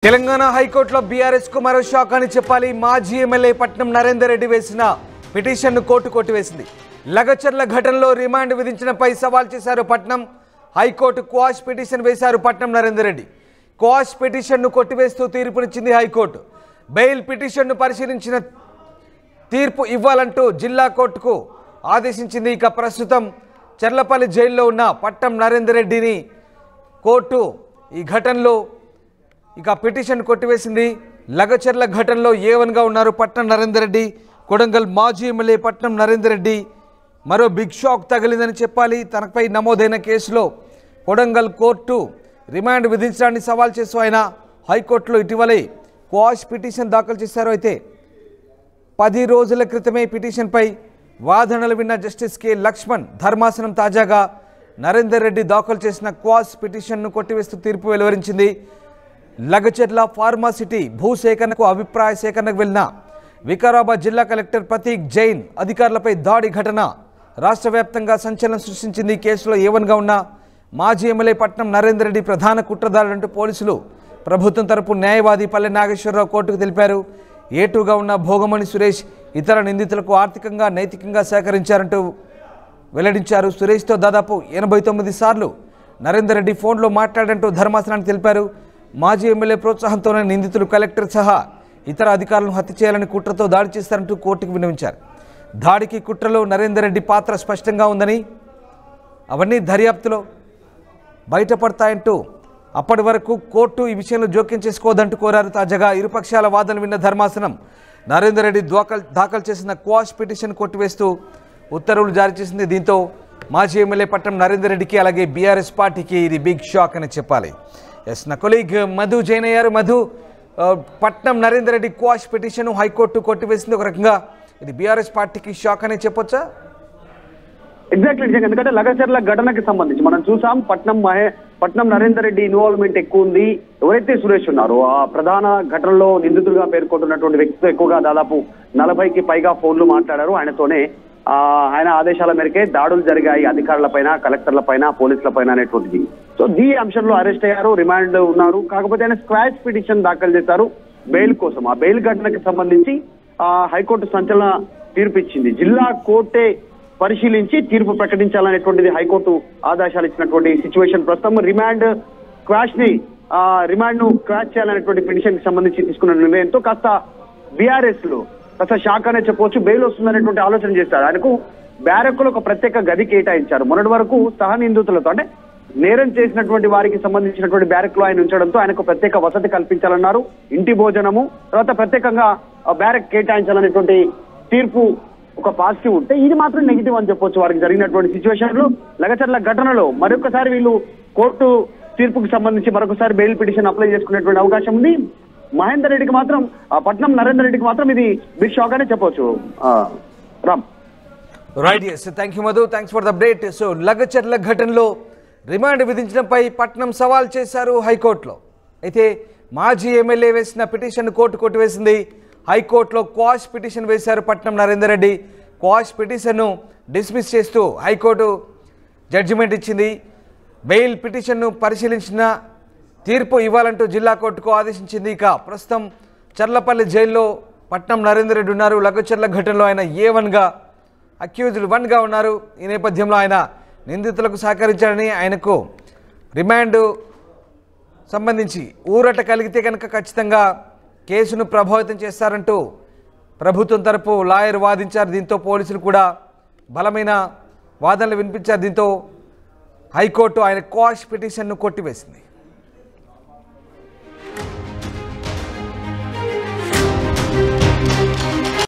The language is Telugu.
తెలంగాణ హైకోర్టులో బీఆర్ఎస్ కు మరో షాక్ అని చెప్పాలి. మాజీ ఎమ్మెల్యే పట్నం నరేందర్ రెడ్డి వేసిన పిటిషన్ను కోర్టు కొట్టివేసింది. లగచర్ల ఘటనలో రిమాండ్ విధించడంపై సవాల్ చేశారు పట్నం. హైకోర్టు క్వాష్ పిటిషన్ వేశారు పట్నం నరేందర్ రెడ్డి. క్వాష్ పిటిషన్ను కొట్టివేస్తూ తీర్పునిచ్చింది హైకోర్టు. బెయిల్ పిటిషన్ను పరిశీలించిన తీర్పు ఇవ్వాలంటూ జిల్లా కోర్టుకు ఆదేశించింది. ఇక ప్రస్తుతం చర్లపల్లి జైల్లో ఉన్న పట్నం నరేందర్ రెడ్డిని కోర్టు ఈ ఘటనలో ఇక పిటిషన్ కొట్టివేసింది. లగచర్ల ఘటనలో ఏవన్గా ఉన్నారు పట్నం నరేందర్ రెడ్డి. కొడంగల్ మాజీ ఎమ్మెల్యే పట్నం నరేందర్ రెడ్డి మరో బిగ్ షాక్ తగిలిందని చెప్పాలి. తనపై నమోదైన కేసులో కొడంగల్ కోర్టు రిమాండ్ విధించడాన్ని సవాల్ చేస్తూ ఆయన హైకోర్టులో ఇటీవలే క్వాష్ పిటిషన్ దాఖలు చేశారు. అయితే 10 రోజుల క్రితమే పిటిషన్పై వాదనలు విన్న జస్టిస్ కె లక్ష్మణ్ ధర్మాసనం తాజాగా నరేందర్ రెడ్డి దాఖలు చేసిన క్వాష్ పిటిషన్ను కొట్టివేస్తూ తీర్పు వెలువరించింది. లగచర్ల ఫార్మాసిటీ భూసేకరణకు అభిప్రాయ సేకరణకు వెళ్లిన వికారాబాద్ జిల్లా కలెక్టర్ ప్రతీక్ జైన్ అధికారులపై దాడి ఘటన రాష్ట్ర వ్యాప్తంగా సంచలనం సృష్టించింది. కేసులో ఏవన్గా ఉన్న మాజీ ఎమ్మెల్యే పట్నం నరేందర్ రెడ్డి ప్రధాన కుట్రదారులంటూ పోలీసులు ప్రభుత్వం తరపు న్యాయవాది పల్లె నాగేశ్వరరావు కోర్టుకు తెలిపారు. ఏటుగా ఉన్న భోగమణి సురేష్ ఇతర నిందితులకు ఆర్థికంగా నైతికంగా సహకరించారంటూ వెల్లడించారు. సురేష్తో దాదాపు 89 సార్లు నరేందర్ రెడ్డి ఫోన్లో మాట్లాడంటూ ధర్మాసనానికి తెలిపారు. మాజీ ఎమ్మెల్యే ప్రోత్సాహంతోనే నిందితులు కలెక్టర్ సహా ఇతర అధికారులను హత్య చేయాలని కుట్రతో దాడి చేస్తారంటూ కోర్టుకు విన్నవించారు. దాడికి కుట్రలో నరేందర్ రెడ్డి పాత్ర స్పష్టంగా ఉందని, అవన్నీ దర్యాప్తులో బయటపడతాయంటూ అప్పటి వరకు కోర్టు ఈ విషయంలో జోక్యం చేసుకోవద్దంటూ కోరారు. తాజాగా ఇరుపక్షాల వాదనలు విన్న ధర్మాసనం నరేందర్ రెడ్డి దాఖలు చేసిన క్వాష్ పిటిషన్ కొట్టివేస్తూ ఉత్తర్వులు జారీ చేసింది. దీంతో మాజీ ఎమ్మెల్యే పట్నం నరేందర్ రెడ్డికి అలాగే బీఆర్ఎస్ పార్టీకి ఇది బిగ్ షాక్ అని చెప్పాలి. ఎస్, నా కొలీగ్ మధు జైన్ అయ్యారు. Madhu, Patnam Narender Reddy quash petition high court కొట్టివేసింది. ఒక రకంగా ఇది బీఆర్ఎస్ పార్టీకి షాక్ అని చెప్పొచ్చా? ఎగ్జాక్ట్లీ, ఎందుకంటే లగచర్ల ఘటనకి సంబంధించి మనం చూసాం పట్నం నరేందర్ రెడ్డి ఇన్వాల్వ్మెంట్ ఎక్కువ ఉంది. ఎవరైతే సురేష్ ఉన్నారో ఆ ప్రధాన ఘటనలో నిందితులుగా పేర్కొంటున్నటువంటి వ్యక్తితో ఎక్కువగా దాదాపు 40కి పైగా ఫోన్లు మాట్లాడారు. ఆయనతోనే ఆయన ఆదేశాల మేరకే దాడులు జరిగాయి అధికారుల పైన, కలెక్టర్ల పైన, పోలీసుల పైన అనేటువంటిది. సో ఈ అంశంలో అరెస్ట్ అయ్యారు, రిమాండ్ ఉన్నారు. కాకపోతే ఆయన స్క్వాష్ పిటిషన్ దాఖలు చేశారు బెయిల్ కోసం. ఆ బెయిల్ ఘటనకి సంబంధించి హైకోర్టు సంచలన తీర్పు ఇచ్చింది. జిల్లా కోర్టే పరిశీలించి తీర్పు ప్రకటించాలనేటువంటిది హైకోర్టు ఆదేశాలు ఇచ్చినటువంటి సిచ్యువేషన్. ప్రస్తుతం రిమాండ్ ను క్రాష్ చేయాలనేటువంటి పిటిషన్ కి సంబంధించి తీసుకున్న నిర్ణయంతో కాస్త బీఆర్ఎస్ లో కాస్త షాక్ అనే చెప్పవచ్చు. బెయిల్ వస్తుందనేటువంటి ఆలోచన చేశారు. ఆయనకు బ్యారక్ లో ఒక ప్రత్యేక గది కేటాయించారు. మొన్నటి వరకు సహ నిందితులతో అంటే నేరం చేసినటువంటి వారికి సంబంధించినటువంటి బ్యారక్ లో ఆయన ఉంచడంతో ఆయనకు ప్రత్యేక వసతి కల్పించాలన్నారు. ఇంటి భోజనము, తర్వాత ప్రత్యేకంగా బ్యారక్ కేటాయించాలనేటువంటి తీర్పు ఒక పాజిటివ్ ఉంటే, ఇది మాత్రం నెగిటివ్ అని చెప్పొచ్చు. వారికి జరిగినటువంటి సిచ్యువేషన్ లో లగచర్ల ఘటనలో మరొకసారి వీళ్ళు కోర్టు తీర్పుకు సంబంధించి మరొకసారి బెయిల్ పిటిషన్ అప్లై చేసుకునేటువంటి అవకాశం ఉంది. మహేందర్ రెడ్డికి మాత్రం, పట్నం నరేందర్ రెడ్డికి మాత్రం ఇది బిగ్ షాక్ అనే చెప్పొచ్చు. Ram, right, yes, thank you Madhu, thanks for the update. So Lagacharla ఘటనలో రిమాండ్ విధించడంపై పట్నం సవాల్ చేశారు హైకోర్టులో. అయితే మాజీ ఎమ్మెల్యే వేసిన పిటిషన్ కోర్టు కొట్టివేసింది. హైకోర్టులో క్వాష్ పిటిషన్ వేశారు పట్నం నరేందర్ రెడ్డి. క్వాష్ పిటిషన్ను డిస్మిస్ చేస్తూ హైకోర్టు జడ్జిమెంట్ ఇచ్చింది. బెయిల్ పిటిషన్ను పరిశీలించిన తీర్పు ఇవ్వాలంటూ జిల్లా కోర్టుకు ఆదేశించింది. ఇక ప్రస్తుతం చర్లపల్లి జైల్లో పట్నం నరేందర్ రెడ్డి ఉన్నారు. లగచర్ల ఘటనలో ఆయన A1గా, అక్యూజ్డ్ 1గా ఉన్నారు. ఈ నేపథ్యంలో ఆయన నిందితులకు సహకరించారని, ఆయనకు రిమాండ్ సంబంధించి ఊరట కలిగితే కనుక ఖచ్చితంగా కేసును ప్రభావితం చేస్తారంటూ ప్రభుత్వం తరపు లాయర్ వాదించారు. దీంతో పోలీసులు కూడా బలమైన వాదనలు వినిపించారు. దీంతో హైకోర్టు ఆయన క్వాష్ పిటిషన్ను కొట్టివేసింది.